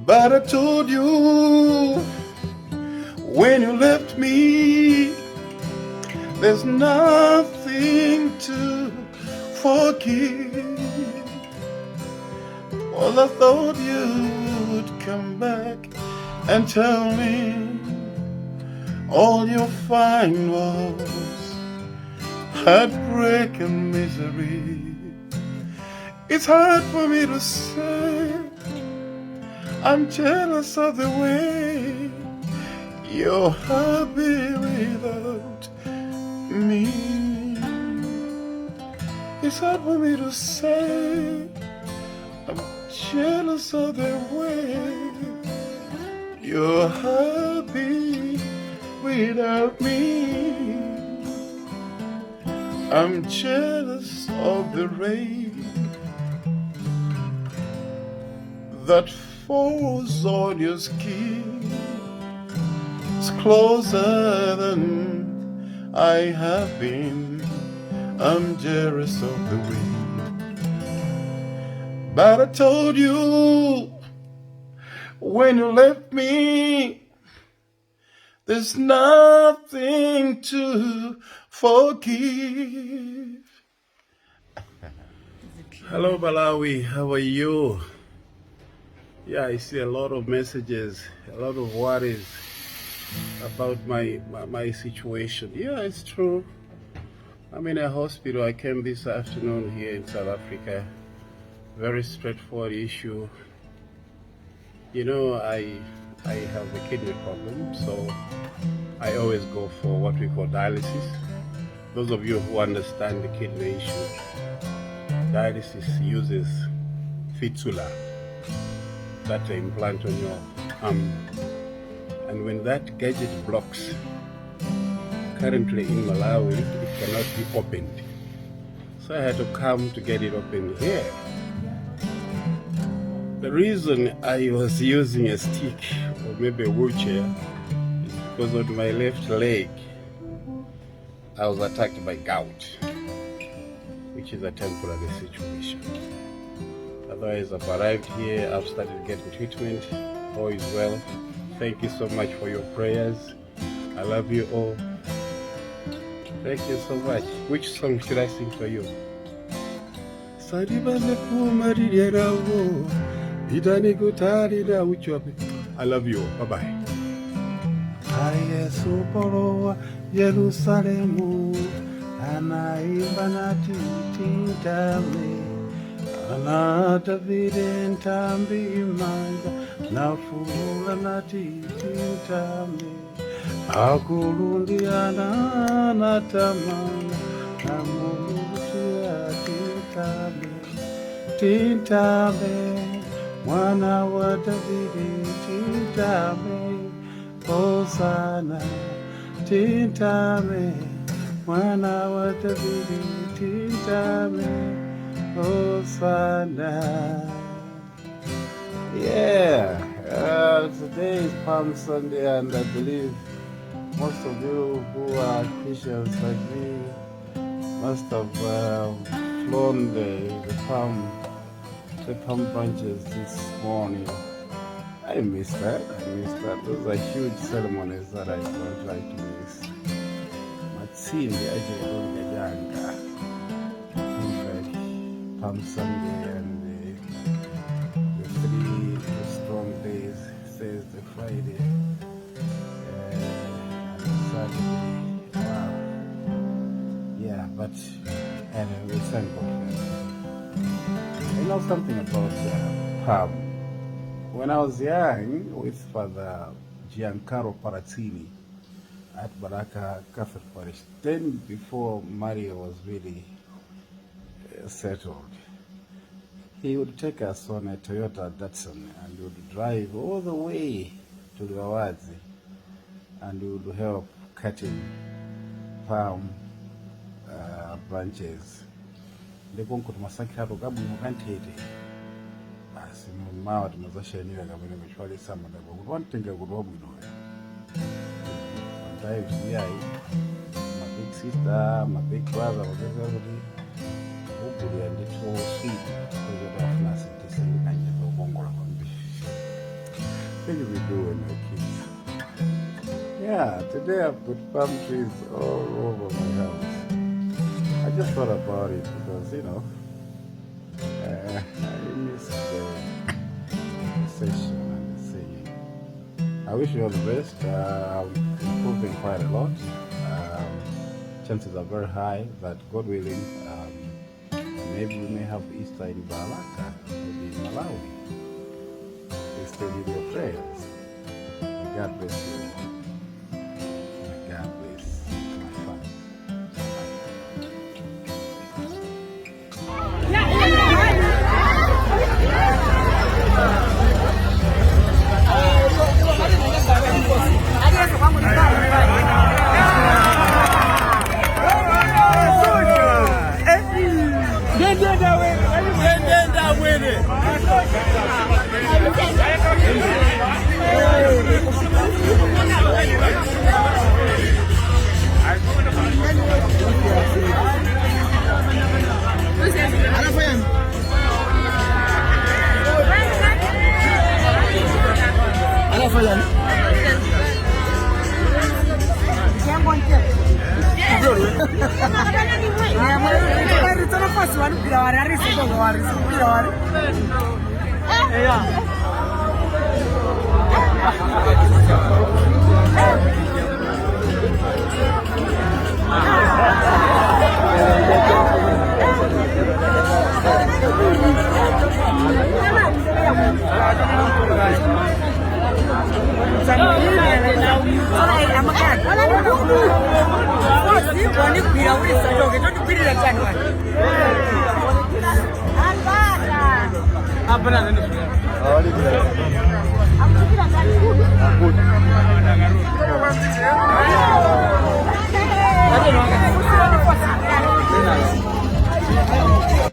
But I told you when you left me, there's nothing to forgive. Well, I thought you would come back and tell me all your fine was heartbreak and misery. It's hard for me to say I'm jealous of the way you're happy without me. It's hard for me to say I'm jealous of the way you're happy without me. I'm jealous of the rain that falls on your skin. It's closer than I have been. I'm jealous of the wind. But I told you when you left me, there's nothing to forgive. Hello Malawi, how are you? Yeah, I see a lot of messages, a lot of worries about my situation. Yeah, it's true. I'm in a hospital. I came this afternoon here in South Africa. Very straightforward issue. You know, I have a kidney problem, so I always go for what we call dialysis. Those of you who understand the kidney issue, dialysis uses fistula, that implant on your arm. And when that gadget blocks, currently in Malawi, it cannot be opened. So I had to come to get it opened here. The reason I was using a stick or maybe a wheelchair is because on my left leg, I was attacked by gout, which is a temporary situation. Otherwise, I've arrived here, I've started getting treatment, all is well. Thank you so much for your prayers. I love you all. Thank you so much. Which song should I sing for you? I love you all. Bye-bye. Anatavire ntambi imanga nafula natitintame akulundiana natamana namulutia tintame mwana wa Davide tintame Hosana tintame mwana wa Davide tintame Hosanna. Yeah, today is Palm Sunday, and I believe most of you who are Christians like me must have flown the palm the palm branches this morning. I miss that. Those are huge ceremonies that I don't like to miss. Matsindi ajayanga. Things like Palm Sunday and the 3 strong days, Thursday, Friday, and Saturday. Wow. Yeah, but anyway, we thank God for that. I know something about palm. When I was young, with Father Giancarlo Parazzini at Baraka Catholic Parish, then before Mario was really settled, he would take us on a Toyota Datsun and we would drive all the way to Luawazi and we would help cutting palm branches. They go to Masakira Gabu Mukantete. As in Mount Mazashani, I'm going to some of them. One thing I would hope we know. Sometimes, yeah, my big sister, my big brother, everybody, hopefully, and it's all sweet because you don't have to say you can't get no bongo on me. Things we do when we're kids. Yeah, today I've got palm trees all over my house. I just thought about it because, you know, I miss the session and the singing. I wish you all the best. I'm improving quite a lot. Chances are very high that, God willing, maybe we may have Easter in Baraka, maybe in Malawi. Please still need your prayers. May God bless you. May God bless my family. Apa